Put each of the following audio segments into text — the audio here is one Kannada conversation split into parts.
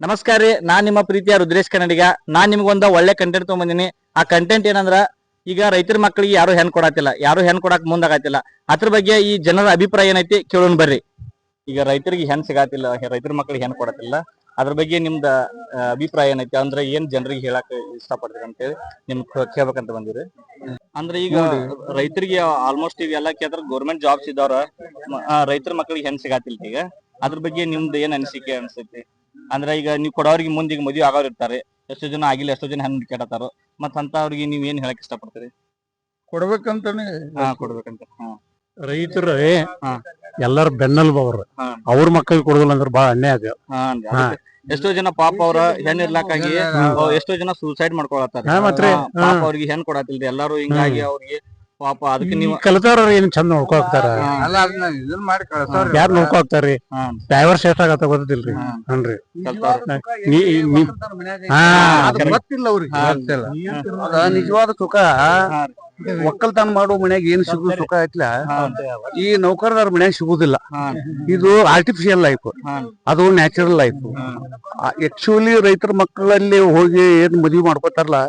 ನಮಸ್ಕಾರ ರೀ, ನಾನ್ ನಿಮ್ಮ ಪ್ರೀತಿಯ ರುದ್ರೇಶ್ ಕನ್ನಡಿಗ. ನಾನ್ ನಿಮ್ಗೊಂದ ಒಳ್ಳೆ ಕಂಟೆಂಟ್ ತಗೊಂಬಂದಿನಿ. ಆ ಕಂಟೆಂಟ್ ಏನಂದ್ರ, ಈಗ ರೈತರ ಮಕ್ಕಳಿಗೆ ಯಾರು ಹೆಣ್ ಕೊಡತಿಲ್ಲ, ಯಾರು ಹೆಣ್ ಕೊಡಕ್ ಮುಂದಾಗತ್ತಿಲ್ಲ. ಅದ್ರ ಬಗ್ಗೆ ಈ ಜನರ ಅಭಿಪ್ರಾಯ ಏನೈತಿ ಕೇಳೋಣ ಬರ್ರಿ. ಈಗ ರೈತರಿಗೆ ಹೆಣ್ ಸಿಗಾತಿಲ್ಲ, ರೈತರ ಮಕ್ಕಳಿಗೆ ಹೆಣ್ ಕೊಡತಿಲ್ಲ, ಅದ್ರ ಬಗ್ಗೆ ನಿಮ್ದ ಅಭಿಪ್ರಾಯ ಏನೈತಿ? ಅಂದ್ರೆ ಏನ್ ಜನರಿಗೆ ಹೇಳಕ್ ಇಷ್ಟಪಡ್ತೀರಿ ಅಂತೇಳಿ ನಿಮ್ ಕೇಳ್ಬೇಕಂತ ಬಂದಿರಿ. ಅಂದ್ರೆ ಈಗ ರೈತರಿಗೆ ಆಲ್ಮೋಸ್ಟ್ ಈಗ ಎಲ್ಲಾ ಕೇಳಿದ್ರ ಗೌರ್ಮೆಂಟ್ ಜಾಬ್ಸ್ ಇದ್ದವ್ರ ರೈತರ ಮಕ್ಕಳಿಗೆ ಹೆಣ್ ಸಿಗಾತಿಲ್ಲ. ಈಗ ಅದ್ರ ಬಗ್ಗೆ ನಿಮ್ದು ಏನ್ ಅನಿಸಿಕೆ ಅನ್ಸೈತಿ? ಅಂದ್ರೆ ಈಗ ನೀವು ಕೊಡೋರಿಗೆ ಮುಂದೆ ಈಗ ಮದುವೆ ಆಗೋರು ಇರ್ತಾರೆ, ಎಷ್ಟೋ ಜನ ಆಗಿಲ್ಲ, ಎಷ್ಟೋ ಜನ ಹೆಣ್ಣು ಕೇಳತಾರೋ. ಮತ್ತ ಅಂತವ್ರಿಗೆ ನೀವ್ ಏನ್ ಹೇಳಕ್ ಇಷ್ಟಪಡ್ತೀರಿ? ಕೊಡ್ಬೇಕಂತಾನೆ ಕೊಡ್ಬೇಕಂತ. ರೈತರ ಎಲ್ಲಾರ ಬೆನ್ನಲ್ಬ ಅವ್ರ ಮಕ್ಕಳಿಗೆ ಕೊಡುದಿಲ್ಲ ಅಂದ್ರೆ ಬಹಳ ಅನ್ಯಾಯ ಆಗ. ಎಷ್ಟೋ ಜನ ಪಾಪ ಅವ್ರ ಹೆಣ್ ಇರ್ಲಾಕಾಗಿ ಎಷ್ಟೋ ಜನ ಸೂಸೈಡ್ ಮಾಡ್ಕೊಳತ್ತಾರ. ಪಾಪ ಅವ್ರಿಗೆ ಹೆಣ್ ಕೊಡತಿಲ್ರಿ ಎಲ್ಲಾರು, ಹಿಂಗಾಗಿ ಅವ್ರಿಗೆ ಪಾಪ ಅದಕ್ಕೆ ನೀವು ಕಲಿತಾರ ಏನ್ ಚಂದ ನೋಡ್ಕೊ ಹೋಗ್ತಾರ, ಯಾರು ನೋಡ್ಕೊ ಹೋಗ್ತಾರ್ರಿ? ಡೈವರ್ಸ್ ಎಷ್ಟಾಗತ್ತ ಗೊತ್ತಿಲ್ರಿ. ಹನ್ರಿ ಗೊತ್ತಿಲ್ಲ ಅವ್ರಿಗೆ. ನಿಜವಾದ ಸುಖ ಒಕ್ಕಲ್ತನ ಮಾಡೋ ಮನ್ಯಾಗ ಏನ್ ಸಿಗುದು ಸುಖ ಐತ್ಲ, ಈ ನೌಕರದಾರ ಮನ್ಯಾಗ ಸಿಗುದಿಲ್ಲ. ಇದು ಆರ್ಟಿಫಿಷಿಯಲ್ ಲೈಫ್, ಅದು ನ್ಯಾಚುರಲ್ ಲೈಫ್. ಆಕ್ಚುಲಿ ರೈತರ ಮಕ್ಕಳಲ್ಲಿ ಹೋಗಿ ಏನ್ ಮದ್ವಿ ಮಾಡ್ಕೋತಾರಲ್ಲ,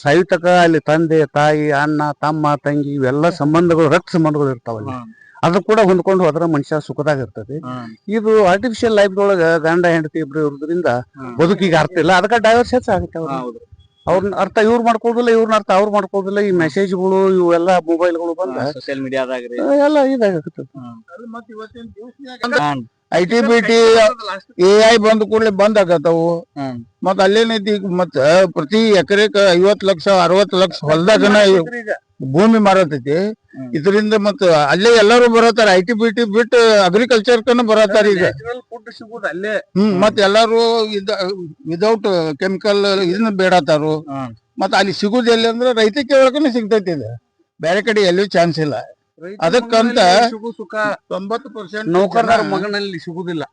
ಸಾಯುತಕ ಅಲ್ಲಿ ತಂದೆ ತಾಯಿ ಅಣ್ಣ ತಮ್ಮ ತಂಗಿ ಇವೆಲ್ಲ ಸಂಬಂಧಗಳು, ರಕ್ತ ಸಂಬಂಧಗಳು ಇರ್ತಾವಲ್ಲಿ. ಅದು ಕೂಡ ಹೊಂದ್ಕೊಂಡು ಹೋದ್ರ ಮನುಷ್ಯ ಸುಖದಾಗ ಇರ್ತದೆ. ಇದು ಆರ್ಟಿಫಿಷಿಯಲ್ ಲೈಫ್ ದೊಳಗ ಗಂಡ ಹೆಂಡತಿ ಇಬ್ರು ಇರೋದ್ರಿಂದ ಬದುಕಿಗೆ ಅರ್ಥ ಇಲ್ಲ. ಅದಕ್ಕೆ ಡೈವರ್ಸ್ ಹೆಚ್ಚಾಗುತ್ತೆ. ಅವ್ರನ್ನ ಅರ್ಥ ಇವ್ರು ಮಾಡ್ಕೋದಿಲ್ಲ, ಇವ್ರನ್ನ ಅರ್ಥ ಅವ್ರು ಮಾಡ್ಕೋದಿಲ್ಲ. ಈ ಮೆಸೇಜ್ಗಳು ಇವೆಲ್ಲ ಮೊಬೈಲ್ಗಳು ಬಂದ ಸೋಷಿಯಲ್ ಮೀಡಿಯಾದಾಗ ಎಲ್ಲ ಇದಾಗತ್ತೆ. IT-BT AI ಬಂದ ಕೂಡಲೇ ಬಂದ್ ಆಗತ್ತವು. ಮತ್ ಅಲ್ಲೇನೈತಿ, ಮತ್ತ ಪ್ರತಿ ಎಕರೆಕ 50 ಲಕ್ಷ 60 ಲಕ್ಷ ಹೊಲ್ದಾಗನ ಭೂಮಿ ಮಾರತೈತಿ. ಇದರಿಂದ ಮತ್ತ ಅಲ್ಲೇ ಎಲ್ಲಾರು ಬರತಾರ. IT-BT ಬಿಟ್ಟು ಅಗ್ರಿಕಲ್ಚರ್ ಕನ ಬರತಾರ ಈಗ. ಮತ್ ಎಲ್ಲಾರು ವಿದೌಟ್ ಕೆಮಿಕಲ್ ಇದನ್ನ ಬೇಡತಾರು. ಮತ್ ಅಲ್ಲಿ ಸಿಗುದ ಎಲ್ಲಿ ಅಂದ್ರೆ ರೈತಕ್ಕೆ ಒಳಗನೆ ಸಿಗ್ತೈತಿ. ಇದು ಬೇರೆ ಕಡೆ ಎಲ್ಲೂ ಚಾನ್ಸ್ ಇಲ್ಲ. ಅದಕ್ಕಂತ 90% ನೌಕರರ ಮಗನಲ್ಲಿ ಸಿಗುದಿಲ್ಲ.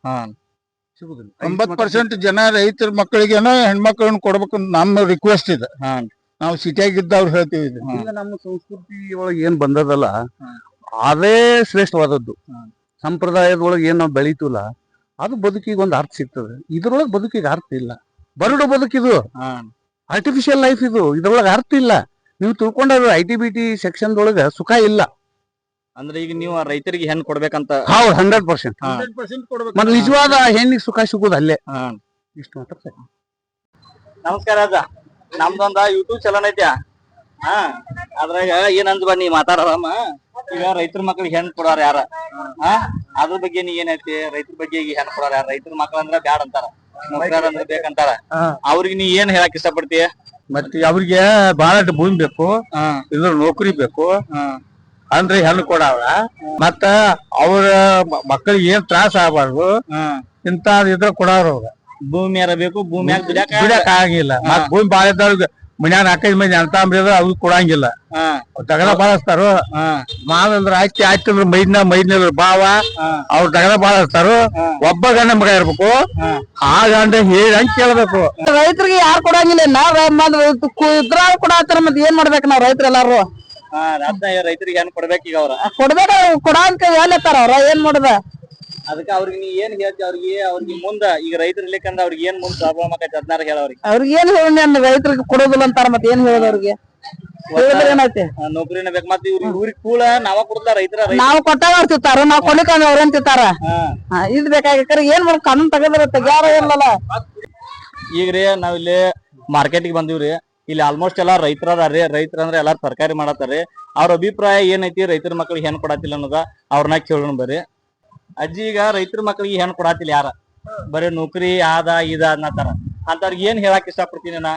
90% ಜನ ರೈತರ ಮಕ್ಕಳಿಗೆನ ಹೆಣ್ಮಕ್ಳನ್ನ ಕೊಡ್ಬೇಕಂತ ನಮ್ಮ ರಿಕ್ವೆಸ್ಟ್ ಇದೆ. ನಾವು ಸಿಟಿಯಾಗಿದ್ದವ್ರು ಹೇಳ್ತೀವಿ. ಈಗ ನಮ್ಮ ಸಂಸ್ಕೃತಿ ಒಳಗೆ ಏನ್ ಬಂದದಲ್ಲ, ಅದೇ ಶ್ರೇಷ್ಠವಾದದ್ದು. ಸಂಪ್ರದಾಯದೊಳಗೆ ಏನ್ ನಾವು ಬೆಳೀತಿಲ್ಲ, ಅದು ಬದುಕಿಗೆ ಒಂದು ಅರ್ಥ ಸಿಗ್ತದೆ. ಇದ್ರೊಳಗೆ ಬದುಕಿಗೆ ಅರ್ಥ ಇಲ್ಲ. ಬರಡು ಬದುಕಿದು, ಆರ್ಟಿಫಿಷಿಯಲ್ ಲೈಫ್ ಇದು. ಇದ್ರೊಳಗೆ ಅರ್ಥ ಇಲ್ಲ. ನೀವು ತಿಳ್ಕೊಂಡ್ರೆ IT-BT ಸೆಕ್ಷನ್ ದೊಳಗ ಸುಖ ಇಲ್ಲ. ಅಂದ್ರೆ ಈಗ ನೀವು ರೈತರಿಗೆ ಹೆಣ್ ಕೊಡ್ಬೇಕಂತ? ಹೌದು, 100%. ಮತ್ತೆ ನಿಜವಾದ ಹೆಣ್ಣಿಗೆ ಸುಖ ಸಿಗುದು ಅಲ್ಲೇ. ಇಷ್ಟು ಮಾತ್ರ. ನಮಸ್ಕಾರ ಅಜ್ಜ, ನಮ್ದೊಂದ ಯೂಟ್ಯೂಬ್ ಚಾನಲ್ ಐತ್ಯಾ. ಅದ್ರಾಗ ಏನ್ ಅಂದ್ ನೀ ಮಾತಾಡಮ್ಮ. ಈಗ ರೈತರ ಮಕ್ಳಿಗೆ ಹೆಣ್ ಕೊಡಾರ ಯಾರ? ಅದ್ರ ಬಗ್ಗೆ ನೀ ಏನೈತಿ? ರೈತರ ಬಗ್ಗೆ ಈಗ ಹೆಣ್ ಕೊಡಾರ ಯಾರ? ರೈತರ ಮಕ್ಳ ಅಂದ್ರ ಬ್ಯಾಡ ಅಂತಾರ, ನೌಕರ ಅಂದ್ರ ಬೇಕಂತಾರ. ಅವ್ರಿಗೆ ನೀ ಏನ್ ಹೇಳಕ್ ಇಷ್ಟಪಡ್ತೀಯ? ಮತ್ತೆ ಅವ್ರಿಗೆ ಬಹಳಷ್ಟು ಭೂಮಿ ಬೇಕು, ಇದ್ರ ನೌಕರಿ ಬೇಕು ಅಂದ್ರೆ ಹೆಣ್ಣು ಕೊಡಾವ. ಮತ್ತ ಅವ್ರ ಮಕ್ಕಳಿಗೆ ಏನ್ ತ್ರಾಸ ಆಗ್ಬಾರ್ದು ಇಂತ ಇದ್ರ ಕೊಡಾವ್ರ. ಅವ್ರ ಭೂಮಿಯಾರ ಬೇಕು, ಭೂಮಿಯಾಗ ಬಿಡಕ್ ಆಗಂಗಿಲ್ಲ. ಮತ್ ಭೂಮಿ ಬಾಳ ಇದ್ದವ್ರಿಗೆ ಮನ್ಯಾಗ 4-5 ಮಂದಿ ಅಂತ ಅಂಬ್ರಿದ್ರ ಅವ್ರಿಗೆ ಕೊಡಂಗಿಲ್ಲ. ತಗದ ಬಾಳಸ್ತಾರು. ಮಾವಂದ್ರ ಆಯ್ತಿ ಅಂದ್ರ ಮೈದ್ನ ಬಾವ ಅವ್ರ ತಗದ ಬಾಳಸ್ತಾರು. ಒಬ್ಬ ಗಂಡ ಮಗ ಇರ್ಬೇಕು, ಆ ಗಂಡ ಹೇಳಂಗ್ ಕೇಳ್ಬೇಕು. ರೈತರಿಗೆ ಯಾರು ಕೊಡಂಗಿಲ್ಲ. ಇದ್ರಾಗ ಕೊಡತ್ತಾರ, ಮತ್ತೆ ಏನ್ ಮಾಡ್ಬೇಕು ನಾವ್ ರೈತರು ಎಲ್ಲಾರು? ರೈತರಿಗೆ ಹೆಣ್ ಕೊಡ್ಬೇಕು. ಈಗ ಅವ್ರ ಕೊಡ್ಬೇಕ, ಕೊಡಂಕ ಹೇಳತ್ತಾರ. ಅವ್ರ ಏನ್ ಮಾಡುದ? ಅದಕ್ಕ ಅವ್ರಿಗೆ ನೀ ಏನ್ ಹೇಳ್ತಿ? ಅವ್ರಿಗೆ ಮುಂದ ಈಗ ರೈತರು ಇರ್ಲಿಕ್ಕಂದ್ರ ಅವ್ರಿಗೆ ಏನ್ ಮುಂದ್ ಪ್ರಾಬ್ಲಮ್ ಆಕೈತಿ ಅದನ್ನಾರ ಹೇಳ. ಅವ್ರಿಗೆ ಏನ್ ಹೇಳ? ರೈತರಿಗೆ ಕೊಡೋದಿಲ್ಲ ಅಂತಾರ, ಮತ್ತೆ ಏನ್ ಹೇಳೋದು? ಅವ್ರಿಗೆ ಏನೈತಿ? ನೌಕರಿನ ಬೇಕು. ಮತ್ತೆ ಇವ್ರಿಗೆ ಕೂಳ ನಾವ ಕೊಡ್ತಾರ ರೈತರ? ನಾವ್ ಕೊಟ್ಟಾಗ ಅವ್ರು ತಿಂತಾರ, ನಾವ್ ಕೊಡ್ಲಿಕ್ಕಂದ್ರ ಅವ್ರೇನ್ ತಿಂತಾರ? ಇದ್ ಬೇಕಾಗಿರ್ತಾರೆ. ಏನ್ ಮಾಡ ಕಾನೂನ್ ತೆಗದ್ರ ತೆಗ್ಯಾರ ಇಲ್ಲಲ್ಲ. ಈಗ್ರಿ ನಾವಿಲ್ಲಿ ಮಾರ್ಕೆಟ್ಗೆ ಬಂದಿವ್ರಿ. ಇಲ್ಲಿ ಆಲ್ಮೋಸ್ಟ್ ಎಲ್ಲಾ ರೈತರ ಅದಾರ್ರಿ. ರೈತರ ಅಂದ್ರೆ ಎಲ್ಲಾರು ತರಕಾರಿ ಮಾಡತ್ತಾರ್ರಿ. ಅವ್ರ ಅಭಿಪ್ರಾಯ ಏನೈತಿ ರೈತರ ಮಕ್ಳಿಗೆ ಹೆಣ್ ಕೊಡತಿಲ್ಲ ಅನ್ನೋದ ಅವ್ರನ್ನ ಕೇಳೋಣ ಬರ್ರಿ. ಅಜ್ಜಿ, ಈಗ ರೈತರ ಮಕ್ಳಿಗೆ ಹೆಣ್ ಕೊಡತಿಲ್ಲ ಯಾರ? ಬರೀ ನೌಕರಿ ಆದ ಇದ ಅನ್ನತಾರ. ಅಂತವ್ರಿಗೆ ಏನ್ ಹೇಳಕ್ ಇಷ್ಟಪಡ್ತೀನಿ ನಾ?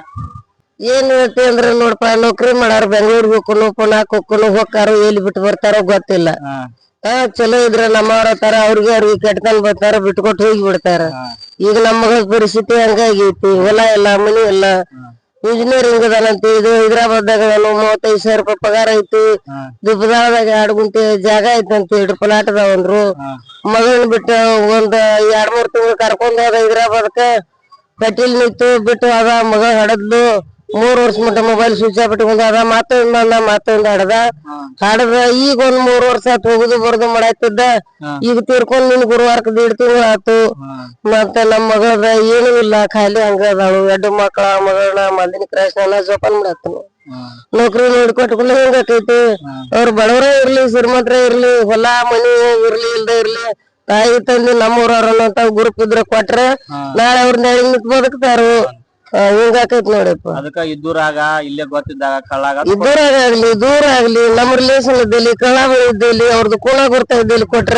ಏನ್ ಹೇಳ್ತಿ ಅಂದ್ರೆ ನೋಡಪ್ಪ, ನೌಕರಿ ಮಾಡಾರ ಬೆಂಗಳೂರಿಗೆ ಹೋಗ್ಕೊನು ಪುನಾಕ್ ಹೋಗ್ಕೊನು ಹೋಗ್ತಾರೋ, ಎಲ್ಲಿ ಬಿಟ್ಟು ಬರ್ತಾರೋ ಗೊತ್ತಿಲ್ಲ. ಚಲೋ ಇದ್ರ ನಮ್ಮವ್ರ ತರ ಅವ್ರಿಗೆ ಕೆಟ್ಕೊಂಡ್ ಬರ್ತಾರ, ಬಿಟ್ಕೊಟ್ಟು ಹೋಗಿ ಬಿಡ್ತಾರ. ಈಗ ನಮ್ಮ ಮಗಳ ಪರಿಸ್ಥಿತಿ ಹಂಗಾಗೈತಿ. ಹೊಲ ಇಲ್ಲ, ಮನಿ ಇಲ್ಲ. ಇಂಜಿನಿಯರಿಂಗ್ ಅದಾನಂತ. ಇದು ಹೈದರಾಬಾದ್ದಾಗ 35,000 ರೂಪಾಯಿ ಪಗಾರ ಐತಿ. ದುಬ್ಬದಾಳದಾಗ 2 ಗುಂಟೆ ಜಾಗ ಐತಂತ ಹೇಳ್ರಿ, ಪ್ಲಾಟ್ ಅದಾವಂದ್ರು. ಮಗಳನ್ನ ಬಿಟ್ಟು ಒಂದ್ 2-3 ತಿಂಗಳು ಕರ್ಕೊಂಡ್ ಹೋದ ಹೈದರಾಬಾದ್ಕ. ಪೆಟ್ರೋಲ್ ನಿಂತು ಬಿಟ್ಟು ಅದ. ಮಗ ಹಡದ್ಲು, 3 ವರ್ಷ ಮಟ್ಟ ಮೊಬೈಲ್ ಸ್ವಿಚ್ ಆಫ್ ಇಟ್ಕೊಂಡ್ ಅದ ಮತ್ತೊಂದ್ ಬಂದ ಮತ್ತೊಂದ್ ಹಾಡದ ಈಗ ಒಂದ್ 3 ವರ್ಷ ಆತ್ ಹೋಗುದು ಬರುದು ಮಾಡಾಯ್ತಿದ್ದ ಈಗ ತೀರ್ಕೊಂಡ್ ನಿನ್ ಗುರುವಾರಕ್ಕೆ 1.5 ತಿಂಗಳು ಆತು ಮತ್ತ ನಮ್ ಮಗಳದ ಏನೂ ಇಲ್ಲ ಖಾಲಿ ಹಂಗ ಅದಾಳು 2 ಮಕ್ಳ ಮಗಳನ್ನ ಮಂದಿನ ಕ್ರಾಸ್ನ ಜೋಪಾನ ಮಾಡಾತನು ನೌಕರಿ ನೋಡ್ಕೊಟ್ಕೊಂಡು ಹೆಂಗಾಕೈತಿ ಅವ್ರ ಬಡವರೇ ಇರ್ಲಿ ಶ್ರೀಮಂತರೇ ಇರ್ಲಿ ಹೊಲ ಮನಿ ಇರ್ಲಿ ಇಲ್ದೇ ಇರ್ಲಿ ತಾಯಿ ತಂದಿ ನಮ್ಮೂರವ್ರನ್ನಂತ ಗ್ರೂಪ್ ಇದ್ರ ಕೊಟ್ರ ನಾಳೆ ಅವ್ರನ್ನ ನಿಂತ್ ಬದುಕ್ತಾರು ಹಿಂಗಾಕೈತಿ ನೋಡಪ್ಪ ಅದಕ್ಕ ಇದ್ದೂರಾಗ ಇಲ್ಲೇ ಗೊತ್ತಿದ್ದಾಗ ಕಳ್ಳಾಗ ಇದ್ದೂರಾಗ ಆಗ್ಲಿ ದೂರ ಆಗ್ಲಿ ನಮ್ ರಿಲೇಷನ್ ಇದ್ದಲ್ಲಿ ಕಳ್ಳ ಇದ್ದಲ್ಲಿ ಅವ್ರದ್ದು ಕುಲ ಗುರ್ತ ಇದ್ದಲ್ಲಿ ಕೊಟ್ರ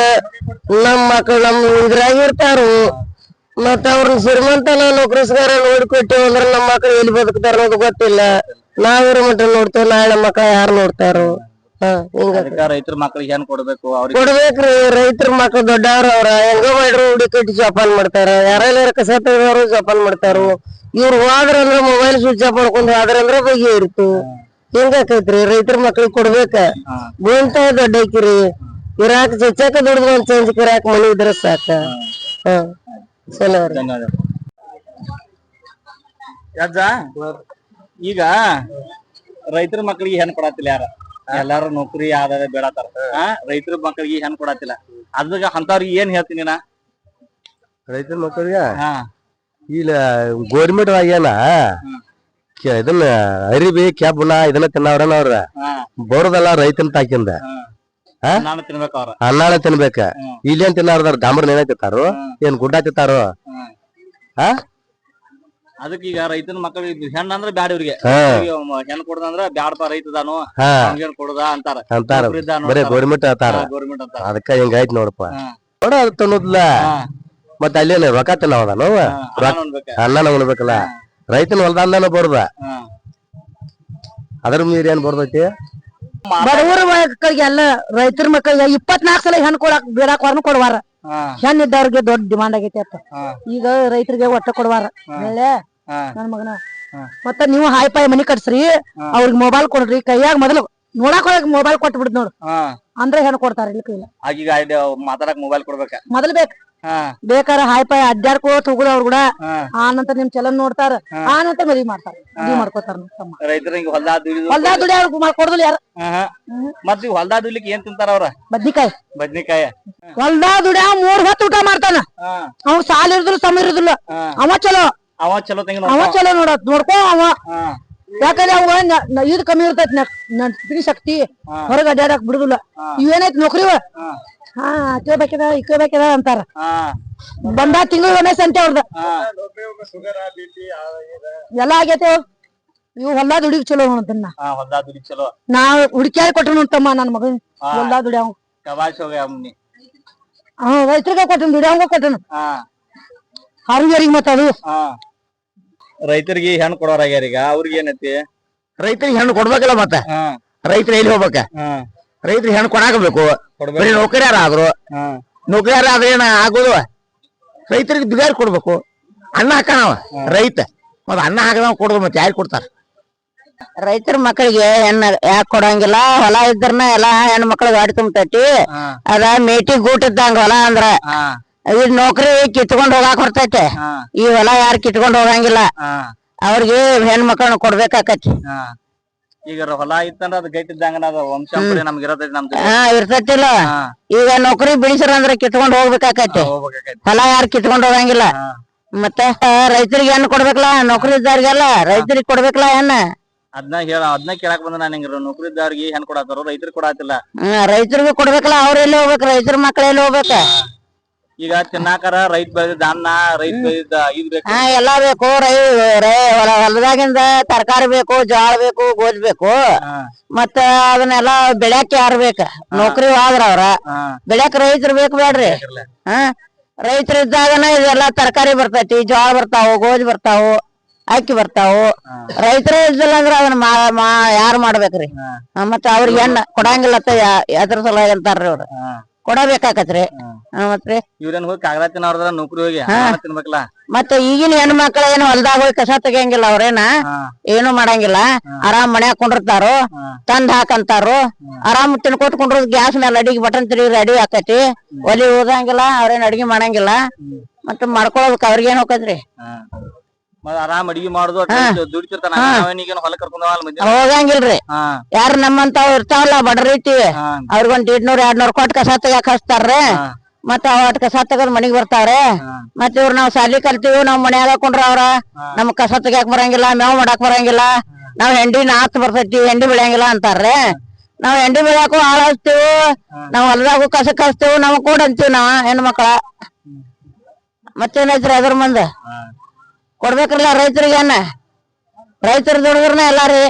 ನಮ್ ಮಕ್ಳು ನಮ್ ಇದ್ರಾಗ ಇರ್ತಾರು ಮತ್ತ ಅವ್ರನ್ನ ಶ್ರೀಮಂತನ ನೌಕರಿಸ್ಗಾರ ನೋಡ್ಕೊಟ್ಟೇವ್ ಅಂದ್ರ ನಮ್ ಮಕ್ಳು ಎಲ್ಲಿ ಬದುಕ್ತಾರ ಅನ್ನೋದು ಗೊತ್ತಿಲ್ಲ ನಾವಿರೋ ಮಟ್ಟ ನೋಡ್ತೇವ್ ನಾಳೆ ನಮ್ಮ ಮಕ್ಳ ಯಾರು ನೋಡ್ತಾರು ರೈತರ ಮಕ್ಳಿಗೆ ಏನ್ ಕೊಡ್ಬೇಕು ಅವ್ರಿಗೆ ಕೊಡ್ಬೇಕ್ರಿ ರೈತರ ಮಕ್ಳು ದೊಡ್ಡವ್ರ ಅವ್ರ ಹೆಂಗೋ ಮಾಡ್ರು ಹುಡಿ ಕಟ್ಟಿ ಜೋಪಾನ ಮಾಡ್ತಾರ ಯಾರೆಲ್ಲ ಕಸ ತೆಗೆದವ್ರು ಜೋಪಾನ ಮಾಡ್ತಾರು ಇವ್ರು ಹೋದ್ರಂದ್ರ ಮೊಬೈಲ್ ಸ್ವಿಚ್ ಆಫ್ ಮಾಡ್ಕೊಂಡ್ ಹೋದ್ರಂದ್ರ ಬಗೆ ಇರ್ತು ಹಿಂಗಾಕೈತ್ರಿ ರೈತರ ಮಕ್ಳಿಗೆ ಕೊಡ್ಬೇಕ ಗೋಂತ ದೊಡ್ಡ ಐಕಿರಿ ಇರಾಕ್ ಚಚ್ಚಾಕ ದುಡ್ದು ಒಂದ್ ಚೇಂಜ್ ಇರಾಕ್ ಮನಿ ಇದ್ರ ಸಾಕ ಚಲೋ ಈಗ ರೈತರ ಮಕ್ಳಿಗೆ ಹೆಣ್ ಕೊಡತ್ತಿಲ್ಲ ಯಾರ ಎಲ್ಲಾರು ನೌಕರಿ ಆದಾಯ ಬೇಡತಾರ ರೈತರ ಮಕ್ಳಿಗೆ ಹೆಣ್ ಕೊಡತ್ತಿಲ್ಲ ಅದಾಗ ಅಂತವ್ರಿಗೆ ಏನ್ ಹೇಳ್ತೀನಿ ನಾ ರೈತರ ಮಕ್ಕಳಿಗೆ ಇಲ್ಲ ಗೋರ್ಮೆಂಟ್ ಏನ ಇದನ್ನ ಅರಿಬಿ ಕ್ಯಾಬ್ನ ಇದನ್ನ ತಿನ್ನವ್ರನ ಅವ್ರ ಬರೋದಲ್ಲ ರೈತನ ತಾಕಿಂದ ನಾನು ತಿನ್ಬೇಕ ಅವ್ರ ಅನ್ನಾಳ ತಿನ್ಬೇಕ ಇಲ್ಲೇನ್ ತಿನ್ನವ್ರದಾರ ಡಾಂಬರ್ ನೇನ ತಿಂತಾರು ಏನ್ ಗುಡ್ಡ ತಿಂತಾರು ಅದಕ್ಕೆ ಈಗ ರೈತನ ಮಕ್ಕಳಿಗೆ ಹೆಣ್ಣ ಅಂದ್ರ ಬ್ಯಾಡ ಇವ್ರಿಗೆ ಹೆಣ್ ಕೊಡದಂದ್ರ ಬ್ಯಾಡಪ್ಪ ರೈತದಾನು ಹಂಗೇನ್ ಕೊಡುದ ಅಂತಾರ ಬರೇ ಗೋರ್ಮೆಂಟ್ ಅಂತಾರ ಗೌರ್ಮೆಂಟ್ ಅಂತಾರ ಅದಕ್ಕ ಹಿಂಗಾಯ್ತು ನೋಡಪ್ಪ ನೋಡ ಅದು ತಿನ್ನೋದಿಲ್ಲ ಮತ್ತ ಅಲ್ಲೇನ ರೊಕ್ಕ ತಿನ್ನವದಾನು ಅನ್ನ ಉಣ್ಬೇಕಲ್ಲ ರೈತನ ಹೊಲ್ದಾನ ಬರುದ ಅದ್ರ ಮೀರಿ ಏನ್ ಬರ್ತೈತಿ ಬಡವರ ಮಕ್ಕಳಿಗೆ ಎಲ್ಲ ರೈತರ ಮಕ್ಕಳಿಗೆ 24 ಸಲ ಹೆಣ್ ಕೊಡಾಕ್ ಬೇಡಾಕ್ ಹೊರನು ಕೊಡುವಾರ ಹೆಣ್ ಇದ್ದವ್ರಿಗೆ ದೊಡ್ಡ ಡಿಮಾಂಡ್ ಆಗೈತಿ ಅಂತ ಈಗ ರೈತರಿಗೆ ಒಟ್ಟ ಕೊಡುವಾರ ಹೇಳೆ ನನ್ ಮಗನ ಮತ್ತ ನೀವು ಹಾಯ್ ಪಾಯ್ ಮನಿ ಕಟ್ಸ್ರಿ ಅವ್ರಿಗೆ ಮೊಬೈಲ್ ಕೊಡ್ರಿ ಕೈಯಾಗ ಮೊದಲು ನೋಡಾಕ್ ಒಳಗ್ ಮೊಬೈಲ್ ಕೊಟ್ಟು ಬಿಡ್ ನೋಡು ಅಂದ್ರೆ ಹೆಣ್ ಕೊಡ್ತಾರ ಇಲ್ಲ ಈಗ ಮಾತಾಡಕ್ ಮೊಬೈಲ್ ಕೊಡ್ಬೇಕ ಮೊದಲ್ ಬೇಕ ಬೇಕಾರ ಹಾಯ್ ಪಾಯ್ ಅಡ್ಡಾಡ್ಕೋತ ಹೋಗುದ ಅವ್ರ ಕೂಡ ಆ ನಂತರ ನಿಮ್ ಚಲನ್ ನೋಡ್ತಾರ ಆ ನಂತರ ಮದ್ವಿ ಮಾಡ್ತಾರ ಮದ್ವಿ ಮಾಡ್ಕೋತಾರ ರೈತರಿಗೆ ಹೊಲ್ದಾ ದುಡಿ ಕೊಡುದಿಲ್ಲ ಯಾರ ಮತ್ ಹೊಲ್ದಾ ದುಡ್ಲಿಕ್ಕೆ ಏನ್ ತಿಂತಾರ ಅವ್ರ ಬದ್ನಿಕಾಯಿ ಹೊಲ್ದಾ ದುಡ್ಯ 3 ಹೊತ್ತು ಊಟ ಮಾಡ್ತಾನ ಅವ್ ಸಾಲ ಇರುದಿಲ್ಲ ಸಮ ಇರುದಿಲ್ಲ ಅವ ಚಲೋ ಅವ ಚಲೋ ನೋಡ್ಕೋ ಅವ ಯಾಕಂದ್ರೆ ಅವ ಇದ್ ಕಮ್ಮಿ ಇರ್ತೈತಿ ನಡ್ತಿರಿ ಶಕ್ತಿ ಹೊರಗ್ ಅಡ್ಡಾಡಕ್ ಬಿಡುದಿಲ್ಲ ಇವೇನೈತಿ ನೌಕರಿ ಇಕ್ಕೋಬೇಕದ ಅಂತಾರ ಬಂದ ತಿಂಗಳು ಒಂದೇ ಸಂತೆ ಅವ್ರದ ಎಲ್ಲಾ ಆಗೈತೆ ಇವ್ ಹೊಲ್ದಾ ದುಡಿಗ್ ಚಲೋ ನೋಡ್ತನ್ನ ನಾ ಹುಡುಕ್ಯಾರ ಕೊಟ್ಟ ನೋಡ್ತಮ್ಮ ನನ್ ಮಗನ್ ಹೊಲ್ದಾ ದುಡಿಯವ್ ರೈತರಿಗೆ ಕೊಟ್ಟನ್ ದುಡಿಯವಂಗ ಕೊಟ್ಟನು ಹಾರಿಗರಿಗೆ ಮತ್ತ ಅದು ರೈತರಿಗೆ ಹೆಣ್ ಕೊಡೋರಾಗ್ಯಾರ ಈಗ ಅವ್ರಿಗೆ ಏನೈತಿ ರೈತರಿಗೆ ಹೆಣ್ಣು ಕೊಡ್ಬೇಕಲ್ಲ ಮತ್ತ ರೈತರು ಎಲ್ಲಿ ಹೋಗ್ಬೇಕ ರೈತರಿಗೆ ಹೆಣ್ಣು ಕೊಡಾಕಬೇಕು ಬರೀ ನೌಕರಿಯಾರ ಆದ್ರು ನೌಕರಿಯಾರ ಆದ್ರೆ ಏನ ಆಗೋದು ರೈತರಿಗೆ ದುಡಿಯಾರ ಕೊಡ್ಬೇಕು ಅನ್ನ ಹಾಕಣವ ರೈತ ಮತ್ ಅನ್ನ ಹಾಕದವ ಕೊಡುದು ಮತ್ತೆ ಯಾರು ಕೊಡ್ತಾರ ರೈತರ ಮಕ್ಕಳಿಗೆ ಹೆಣ್ಣ ಯಾಕೆ ಕೊಡಂಗಿಲ್ಲ ಹೊಲ ಇದ್ರನ ಎಲ್ಲಾ ಹೆಣ್ಣು ಮಕ್ಳಿಗೆ ಗಾಡಿ ತುಂಬತೈತಿ ಅದ ಮೇಟಿ ಗೂಟ್ ಇದ್ದಂಗ ಹೊಲ ಅಂದ್ರ ಈ ನೌಕರಿ ಕಿತ್ಕೊಂಡ್ ಹೋಗಾಕ್ ಬರ್ತೈತೆ ಈ ಹೊಲ ಯಾರು ಕಿತ್ಕೊಂಡ್ ಹೋಗಂಗಿಲ್ಲ ಅವ್ರಿಗೆ ಹೆಣ್ ಮಕ್ಕಳನ್ನ ಕೊಡ್ಬೇಕಾಕತಿ ಈಗ ಹೊಲ ಇತ್ತಂದ್ರ ಅದ್ ಗೈಟ್ ಇದ್ದಂಗ ವಂಶಾಂಪರಿ ನಮ್ಗೆ ಇರತೈತಿ ನಮ್ದು ಇರ್ತೈತಿಲ್ಲ ಈಗ ನೌಕರಿ ಬಿಡಿಸ್ರ ಅಂದ್ರ ಕಿತ್ಕೊಂಡ್ ಹೋಗ್ಬೇಕಾಕತಿ ಹೊಲ ಯಾರು ಕಿತ್ಕೊಂಡ್ ಹೋಗಂಗಿಲ್ಲ ಮತ್ತೆ ರೈತರಿಗೆ ಹೆಣ್ಣು ಕೊಡ್ಬೇಕಲ್ಲ ನೌಕರಿ ಇದ್ದವ್ರಿಗೆಲ್ಲ ರೈತರಿಗೆ ಕೊಡ್ಬೇಕಲ್ಲ ಹೆಣ್ಣ ಅದ್ನ ಕೇಳಾಕ್ ಬಂದ ನಾನು ಹಿಂಗ ನೌಕರಿ ಇದ್ದವ್ರಿಗೆ ಹೆಣ್ ಕೊಡಾತಾರ ರೈತರಿಗೆ ಕೊಡಾತಿಲ್ಲ ರೈತರಿಗೂ ಕೊಡ್ಬೇಕಲ್ಲ ಅವ್ರ ಎಲ್ಲಿ ಹೋಗ್ಬೇಕು ರೈತರ ಮಕ್ಳ ಎಲ್ಲಿ ಹೋಗ್ಬೇಕ ಈಗ ತಿನ್ನಾಕರ ರೈತ ಬೆಳೆದಿದ್ದ ಅನ್ನ ರೈತ ಬೆಳೆದಿದ್ದ ಇದ್ ಬೇಕು ಎಲ್ಲಾ ಬೇಕು ಹೊಲದಾಗಿಂದ ತರಕಾರಿ ಬೇಕು ಜೋಳ ಬೇಕು ಗೋಧಿ ಬೇಕು ಮತ್ತ ಅದನ್ನೆಲ್ಲಾ ಬೆಳ್ಯಾಕ ಯಾರು ಬೇಕ ನೌಕರಿ ಹೋದ್ರ ಅವ್ರ ಬೆಳ್ಯಾಕ ರೈತರು ಬೇಕು ಬೇಡ್ರಿ ರೈತರು ಇದ್ದಾಗನ ಇದೆಲ್ಲಾ ತರಕಾರಿ ಬರ್ತೈತಿ ಜೋಳ ಬರ್ತಾವು ಗೋಧಿ ಬರ್ತಾವು ಅಕ್ಕಿ ಬರ್ತಾವು ರೈತರೇ ಇದ್ದಿಲ್ಲ ಅಂದ್ರ ಅದನ್ನ ಯಾರು ಮಾಡ್ಬೇಕ್ರಿ ಮತ್ತ ಅವ್ರಿಗೆ ಹೆಣ್ಣ ಕೊಡಂಗಿಲ್ಲ ಅದ್ರ ಸಲುವಾಗಿ ಅಂತಾರ್ರಿ ಅವ್ರ ಕೊಡಬೇಕಾಕತ್ರಿ ಮತ್ರಿ ಇವ್ರೇನ್ ಹೋಗಿ ಕಾಗದ ತಿನ್ನೋರ್ದ್ರ ನೌಕರಿ ಹೋಗಿ ತಿನ್ಬೇಕಲ್ಲ ಮತ್ತೆ ಈಗಿನ ಹೆಣ್ಣು ಮಕ್ಳ ಏನು ಹೊಲ್ದಾಗ ಹೋಗಿ ಕಸ ತೆಗಿಯಂಗಿಲ್ಲ ಅವ್ರೇನ ಏನು ಮಾಡಂಗಿಲ್ಲ ಆರಾಮ್ ಮನ್ಯಾಗ ಕುಂಡಿರ್ತಾರು ತಂದ್ ಹಾಕಂತಾರು ಆರಾಮ್ ತಿನ್ಕೋತ ಕುಂಡ್ರ ಗ್ಯಾಸ್ ಮೇಲೆ ಅಡಿಗೆ ಬಟನ್ ತಿರುಗಿ ಅಡಿ ಹಾಕತಿ ಒಲಿ ಓದಂಗಿಲ್ಲ ಅವ್ರೇನ್ ಅಡಿಗೆ ಮಾಡಂಗಿಲ್ಲ ಮತ್ತ ಮಾಡ್ಕೊಳೋದಕ್ ಅವ್ರಿಗೇನ್ ಹೋಗತ್ರಿ ಆರಾಮ್ ಅಡಿಗೆ ಮಾಡುದು ದುಡಿತಿರ್ತಾನ ನಾವೇನೀಗೇನು ಹೊಲ ಕರ್ಕೊಂಡ್ ಹೋಗಂಗಿಲ್ರಿ ಯಾರು ನಮ್ಮಂತಾವ್ ಇರ್ತಾವಲ್ಲ ಬಡ ರೀತಿ ಅವ್ರಿಗೊಂದ್ 100-200 ಕೊಟ್ಟು ಕಸ ತೆಗ್ಯಾಕ ಹಚ್ತಾರ್ರಿ ಮತ್ತ ಅವಟ್ ಕಸ ತೆಗದ್ ಮನಿಗ್ ಬರ್ತಾವ್ರೆ ಮತ್ ಇವ್ರ ನಾವ್ ಸಾಲಿ ಕಲ್ತೀವಿ ನಾವ್ ಮನ್ಯಾಗ ಹಾಕೊಂಡ್ರ ಅವ್ರ ನಮ್ ಕಸ ತೆಗ್ಯಾಕ್ ಬರಂಗಿಲ್ಲ ಮೇವ್ ಮಾಡಾಕ್ ಬರಂಗಿಲ್ಲ ನಾವ್ ಹೆಂಡಿ ನಾತ್ ಬರ್ತೈತಿ ಹೆಂಡಿ ಬೆಳೆಯಂಗಿಲ್ಲ ಅಂತಾರ್ರಿ ನಾವ್ ಹೆಂಡಿ ಬೆಳ್ಯಾಕು ಹಾಳ ಹಚ್ತೀವಿ ನಾವ್ ಹೊಲದಾಗು ಕಸ ಕಚ್ತೀವಿ ನಾವ್ ಕೂಡ ಅಂತೀವಿ ನಾವ್ ಹೆಣ್ಮಕ್ಳ ಮತ್ತೇನೈತ್ರಿ ಅದ್ರ ಮುಂದ ಕೊಡ್ಬೇಕ್ರಲ್ಲ ರೈತರಿಗೇನ ರೈತರ ದುಡಿದ್ರನ ಎಲ್ಲಾರಿ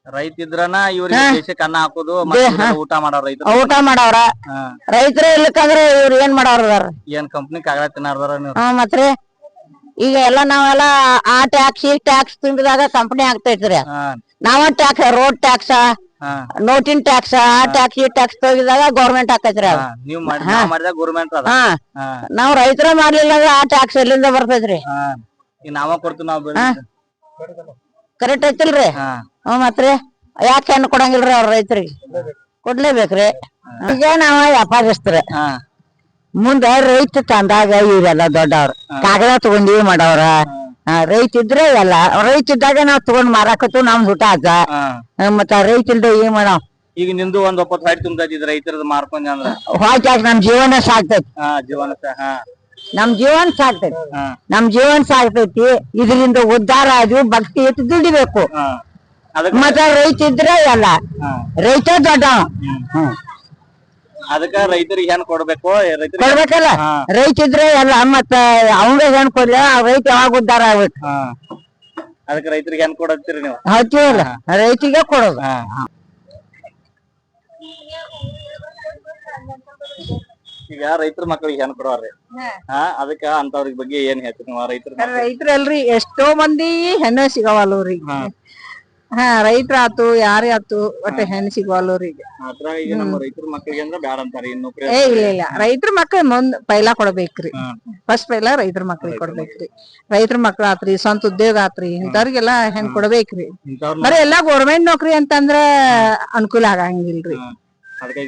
ರೈತ ಇದ್ರನ ಇವ್ರಿಗೆ ದೇಶಕ್ಕೆ ಅನ್ನ ಹಾಕೋದು ಊಟ ಮಾಡೋರ್ ರೈತರು ಊಟ ಮಾಡವ್ರ ರೈತರ ಇರ್ಲಿಕ್ಕಂದ್ರ ಇವ್ರ ಏನ್ ಮಾಡವ್ರ ಏನ್ ಕಂಪ್ನಿ ಕಾಗದ ತಿನ್ನಾರ್ದಾರ ಮತ್ರಿ ಈಗ ಎಲ್ಲಾ ನಾವೆಲ್ಲ ಆ ಟ್ಯಾಕ್ಸ್ ಈ ಟ್ಯಾಕ್ಸ್ ತುಂಬಿದಾಗ ಕಂಪನಿ ಆಗ್ತೈತ್ರಿ ನಾವ ಟ್ಯಾಕ್ಸ್ ರೋಡ್ ಟ್ಯಾಕ್ಸ್ ನೋಟಿನ್ ಟ್ಯಾಕ್ಸ್ ಆ ಟ್ಯಾಕ್ಸ್ ಈ ಟ್ಯಾಕ್ಸ್ ತೆಗಿದಾಗ ಗೌರ್ಮೆಂಟ್ ಹಾಕೈತ್ರಿ ನಾವ್ ರೈತರ ಮಾಡ್ಲಿಲ್ಲ ಅಂದ್ರೆ ಆ ಟ್ಯಾಕ್ಸ್ ಎಲ್ಲಿಂದ ಬರ್ತೈತ್ರಿ ನಾವ ಕೊಡ್ತೀವಿ ನಾವ್ ಕರೆಕ್ಟ್ ಐತಿಲ್ರಿ ಮತ್ರಿ ಯಾಕೆ ಹೆಣ್ಣು ಕೊಡಂಗಿಲ್ರಿ ಅವ್ರ ರೈತರಿಗೆ ಕೊಡ್ಲೇಬೇಕ್ರಿ ಈಗ ನಾವ ವ್ಯಾಪಾರಸ್ತ್ರ ಮುಂದೆ ರೈತ ತಂದಾಗ ಇವ್ರೆಲ್ಲ ದೊಡ್ಡವ್ರ ಕಾಗದ ತಗೊಂಡಿವಿ ಮಾಡವ್ರ ರೈತ ಇದ್ರೆ ಎಲ್ಲ ರೈತ ಇದ್ದಾಗ ನಾವ್ ತಗೊಂಡ್ ಮಾರಾಕತ್ತು ನಮ್ ಊಟ ಆಗ ಮತ್ತ ರೈತ ಇಲ್ದ ಏನ್ ಮಾಡವ್ ಈಗ ನಿಂದು ಒಂದ್ ಒಪ್ಪತ್ತು ಹೊಟ್ಟೆ ತುಂಬತೈತಿ ರೈತರದ್ ಮಾರ್ಕೊಂಡ್ ಅಂದ್ರ ಹೊಟ್ಟೆ ನಮ್ ಜೀವನ ಸಾಕ್ತೈತಿ ನಮ್ ಜೀವನ ಸಾಕ್ತೈತಿ ನಮ್ ಜೀವನ ಸಾಕ್ತೈತಿ ಇದರಿಂದ ಉದ್ಧಾರ ಅದು ಭಕ್ತಿ ಇಟ್ಟು ದುಡಿಬೇಕು ಮತ್ತ ರೈತ ಇದ್ರೆ ಎಲ್ಲ ರೈತ ದೊಡ್ಡವ ಅದಕ್ಕ ರೈತರಿಗೆ ಹೆಣ್ ಕೊಡ್ಬೇಕು ಕೊಡ್ಬೇಕಲ್ಲ ರೈತ ಇದ್ರೆ ಎಲ್ಲ ಮತ್ತ ಅವಂಗ ಹೆಣ್ ಕೊಡ್ಲ ರೈತ ಯಾವಾಗ ಉದ್ಧಾರ ಆಗ್ಬೇಕು ಅದಕ್ಕೆ ರೈತರಿಗೆ ಹೆಣ್ ಕೊಡತ್ತೀರಿ ನೀವು ಹಚ್ಚಿವಲ್ಲ ರೈತಿಗೆ ಕೊಡೋದು ಈಗ ರೈತರ ಮಕ್ಕಳಿಗೆ ಹೆಣ್ ಕೊಡೋರ್ರಿ ಅದಕ್ಕ ಅಂತವ್ರಿಗೆ ಬಗ್ಗೆ ಏನ್ ಹೇಳ್ತೀರಿ ನೀವು ರೈತರಲ್ರಿ ಎಷ್ಟೋ ಮಂದಿ ಹೆಣ್ಣು ಸಿಗವಲ್ವ್ರಿ ರೈತರ ಆತು ಯಾರೇ ಆತು ಒಟ್ಟ ಹೆಣ್ಣು ಸಿಗವಲ್ವ್ರಿಗೆ ಈಗ ನಮ್ಮ ರೈತರ ಮಕ್ಕಳಿಗೆ ಅಂದ್ರ ಬ್ಯಾಡ ಅಂತಾರ ಇಲ್ಲ ರೈತರ ಮಕ್ಳ ಮುಂದ್ ಪೈಲಾ ಕೊಡ್ಬೇಕ್ರಿ ಫಸ್ಟ್ ಪೈಲಾ ರೈತರ ಮಕ್ಳಿಗೆ ಕೊಡ್ಬೇಕ್ರಿ ರೈತರ ಮಕ್ಳ ಆತ್ರಿ ಸ್ವಂತ ಉದ್ಯೋಗ ಆತ್ರಿ ಇಂಥವ್ರಿಗೆಲ್ಲಾ ಹೆಣ್ ಕೊಡ್ಬೇಕ್ರಿ ಬರೀ ಎಲ್ಲಾ ಗೌರ್ಮೆಂಟ್ ನೌಕರಿ ಅಂತಂದ್ರ ಅನುಕೂಲ ಆಗಂಗಿಲ್ರಿ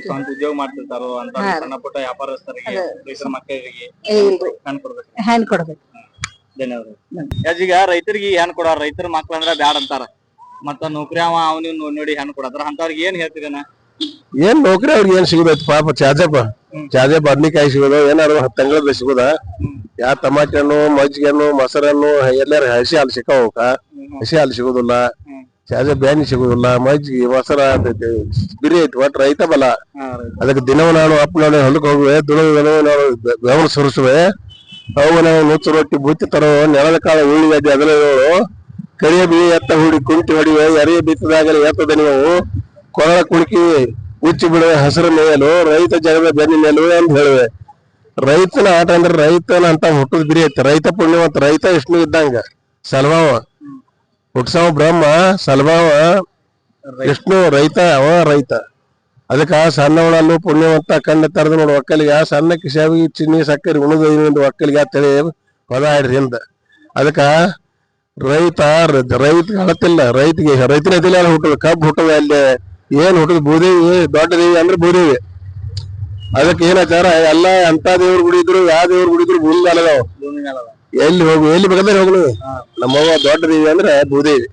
ಸ್ವಂತ ಉದ್ಯೋಗ ಮಾಡ್ತಿರ್ತಾರೋ ಅಂತ ಸಣ್ಣ ಪುಟ್ಟ ವ್ಯಾಪಾರಸ್ಥರಿಗೆ ರೈತರ ಮಕ್ಕಳಿಗೆ ಹೆಣ್ ಕೊಡ್ಬೇಕು ಧನ್ಯವಾದ ಈಗ ರೈತರಿಗೆ ಹೆಣ್ ಕೊಡೋರ್ ರೈತರ ಮಕ್ಳ ಅಂದ್ರ ಬ್ಯಾಡ ಅಂತಾರ ಮತ್ತ ನೌಕರಿ ಅವನು ನೋಡಿ ಹೆಣ್ ಕೊಡತಾರ ಅಂತವ್ರಿಗೆ ಏನ್ ಹೇಳ್ತೀರನ ಏನ್ ನೌಕರಿ ಅವ್ರಿಗೆ ಏನ್ ಸಿಗುದೈತಿ ಪಾಪ ಚಾಜೆ ಬದ್ನಿಕಾಯಿ ಸಿಗೋದು ಏನಾರು 10 ತಿಂಗಳದ ಸಿಗುದ ಯಾ ಟಮಾಟೆ ಹಣ್ಣು ಮಜ್ಜಿಗೆ ಹಣ್ಣು ಮೊಸರನ್ನು ಎಲ್ಲಾರ ಹಸಿ ಹಾಲು ಸಿಕ್ಕವಕ ಹಸಿ ಹಾಲು ಸಿಗುದಿಲ್ಲ ಚಾಜೆ ಬ್ಯಾನಿ ಸಿಗುದಿಲ್ಲ ಮಜ್ಜಿಗೆ ಮೊಸರ ಬಿರಿ ಐತಿ ಒಟ್ ರೈತ ಬಲ ಅದಕ್ಕೆ ದಿನವ ನಾನು ಅಪ್ಪ ನಾನು ಹೊಲಕ್ ಹೋಗುವೆ ದುಡಿದು ಬೆವರು ಸುರಿಸುವೆ ಅವು ನಾವು ನುಚ್ಚು ರೊಟ್ಟಿ ಬುತ್ತಿ ತರೋ ನೆಲದ ಕಾಲ ಉಳ್ಳಿಗಡ್ಡಿ ಅದನ್ನೇಳು ಕರಿಯ ಬಿ ಎತ್ತ ಹುಡಿ ಕುಂಟಿ ಹೊಡಿವೆ ಎರೆಯ ಬಿತ್ತದಾಗಲಿ ಎತ್ತ ದನಿಯವು ಕೊರಳ ಕುಣಕಿ ಉಚ್ಚಿ ಬಿಡುವೆ ಹಸಿರು ಮೇಯಲು ರೈತ ಜಗದ ಬೆನ್ನಿ ಮೇಲು ಅಂತ ಹೇಳುವೆ ರೈತನ ಆಟ ಅಂದ್ರೆ ರೈತನ ಅಂತ ಹುಟ್ಟದ್ ಬಿರಿ ಐತಿ ರೈತ ಪುಣ್ಯವಂತ ರೈತ ವಿಷ್ಣು ಇದ್ದಂಗ ಸಲ್ವಾವ ಹುಟ್ಸವ ಬ್ರಹ್ಮ ಸಲ್ವಾವ ವಿಷ್ಣು ರೈತ ಅವ ರೈತ ಅದಕ್ಕ ಸಣ್ಣವಳಲ್ಲೂ ಪುಣ್ಯವಂತ ಕಣ್ಣ ತರದು ನೋಡು ಒಕ್ಕಲಿಗ ಸಣ್ಣ ಕಿಶಾವಿ ಚಿನ್ನಿ ಸಕ್ಕರೆ ಉಣದ ಒಕ್ಕಲಿಗ ಅಂತೇಳಿ ಪದ ಆಡ್ರಿ ಹಿಂದ ಅದಕ್ಕ ರೈತ ಹಳತಿಲ್ಲ ರೈತನ ಎದಿಲ್ಲ ಹುಟ್ಟದ ಕಬ್ಬು ಹುಟ್ಟದ ಅಲ್ಲಿ ಏನ್ ಹುಟ್ಟದ ಭೂದೇವಿ ದೊಡ್ಡ ದೇವಿ ಅಂದ್ರೆ ಭೂದೇವಿ ಅದಕ್ಕೆ ಏನಾಚಾರ ಎಲ್ಲಾ ಅಂತ ದೇವ್ರ ಗುಡಿ ಇದ್ರು ಯಾವ ದೇವ್ರ ಗುಡಿ ಇದ್ರು ಭೂಮಿ ಮೇಲೆ ಅದಾವ ಎಲ್ಲಿ ಬೇಕಾದ್ರೆ ಹೋಗ್ಲು ನಮ್ಮವ್ವ ದೊಡ್ಡ ದೇವಿ ಅಂದ್ರೆ ಭೂದೇವಿ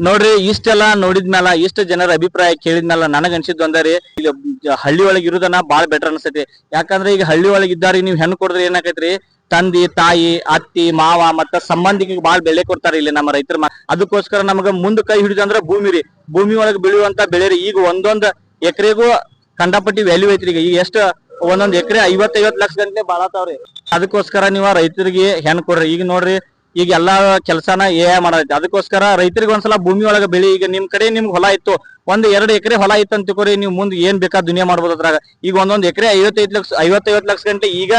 ನೋಡ್ರಿ ಇಷ್ಟೆಲ್ಲಾ ನೋಡಿದ್ಮ್ಯಾಲ ಇಷ್ಟ ಜನರ ಅಭಿಪ್ರಾಯ ಕೇಳಿದ್ಮ್ಯಾಲ ನನಗ ಅನ್ಸಿದ್ದು ಅಂದ್ರಿ ಈಗ ಹಳ್ಳಿ ಒಳಗ್ ಇರುದನ್ನ ಬಾಳ್ ಬೆಟರ್ ಅನ್ಸತಿ ಯಾಕಂದ್ರೆ ಈಗ ಹಳ್ಳಿ ಒಳಗ್ ಇದ್ದಾರಿ ನೀವ್ ಹೆಣ್ಣು ಕೊಡ್ರಿ ಏನಾಕೈತ್ರಿ ತಂದಿ ತಾಯಿ ಅತ್ತಿ ಮಾವ ಮತ್ತ ಸಂಬಂಧಿಕಿಗೆ ಬಾಳ್ ಬೆಲೆ ಕೊಡ್ತಾರ ಇಲ್ಲಿ ನಮ್ಮ ರೈತರ ಅದಕ್ಕೋಸ್ಕರ ನಮಗ ಮುಂದ್ ಕೈ ಹಿಡಿದಂದ್ರ ಭೂಮಿ ಒಳಗ್ ಬೆಳೆಯುವಂತ ಬೆಳೆರಿ ಈಗ ಒಂದೊಂದ್ ಎಕರೆಗೂ ಕಂಡಪಟ್ಟಿ ವ್ಯಾಲ್ಯೂ ಐತ್ರಿ ಈಗ ಎಷ್ಟ ಒಂದೊಂದ್ ಎಕರೆ 50 ಲಕ್ಷ ಗಂಟೆ ಬಾಳತಾವ್ರಿ ಅದಕ್ಕೋಸ್ಕರ ನೀವ ರೈತರಿಗೆ ಹೆಣ್ ಕೊಡ್ರಿ ಈಗ ನೋಡ್ರಿ ಈಗ ಎಲ್ಲಾ ಕೆಲ್ಸಾನ ಮಾಡೈತಿ ಅದಕ್ಕೋಸ್ಕರ ರೈತರಿಗೆ ಒಂದ್ಸಲ ಭೂಮಿ ಒಳಗ ಬೆಳಿ ಈಗ ನಿಮ್ ಕಡೆ ನಿಮ್ಗೆ ಹೊಲ ಇತ್ತು 1-2 ಎಕರೆ ಹೊಲ ಇತ್ತು ಅಂತ ತಿಳ್ಕೊರಿ ನೀವು ಮುಂದ್ ಏನ್ ಬೇಕಾ ದುನಿಯಾ ಮಾಡ್ಬೋದು ಅದ್ರಾಗ ಈಗ ಒಂದೊಂದ್ ಎಕರೆ 55 ಲಕ್ಷ ಗಂಟೆ ಈಗ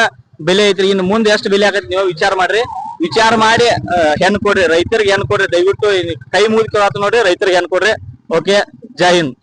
ಬೆಲೆ ಐತ್ರಿ ಇನ್ನು ಮುಂದೆ ಎಷ್ಟು ಬೆಲೆ ಆಗತ್ತೆ ನೀವು ವಿಚಾರ ಮಾಡ್ರಿ ವಿಚಾರ ಮಾಡಿ ಹೆಣ್ ಕೊಡ್ರಿ ರೈತರಿಗೆ ಹೆಣ್ ಕೊಡ್ರಿ ದಯವಿಟ್ಟು ಕೈ ಮುಗಿದು ನೋಡ್ರಿ ರೈತರಿಗೆ ಹೆಣ್ ಕೊಡ್ರಿ ಓಕೆ ಜೈ ಹಿಂದ್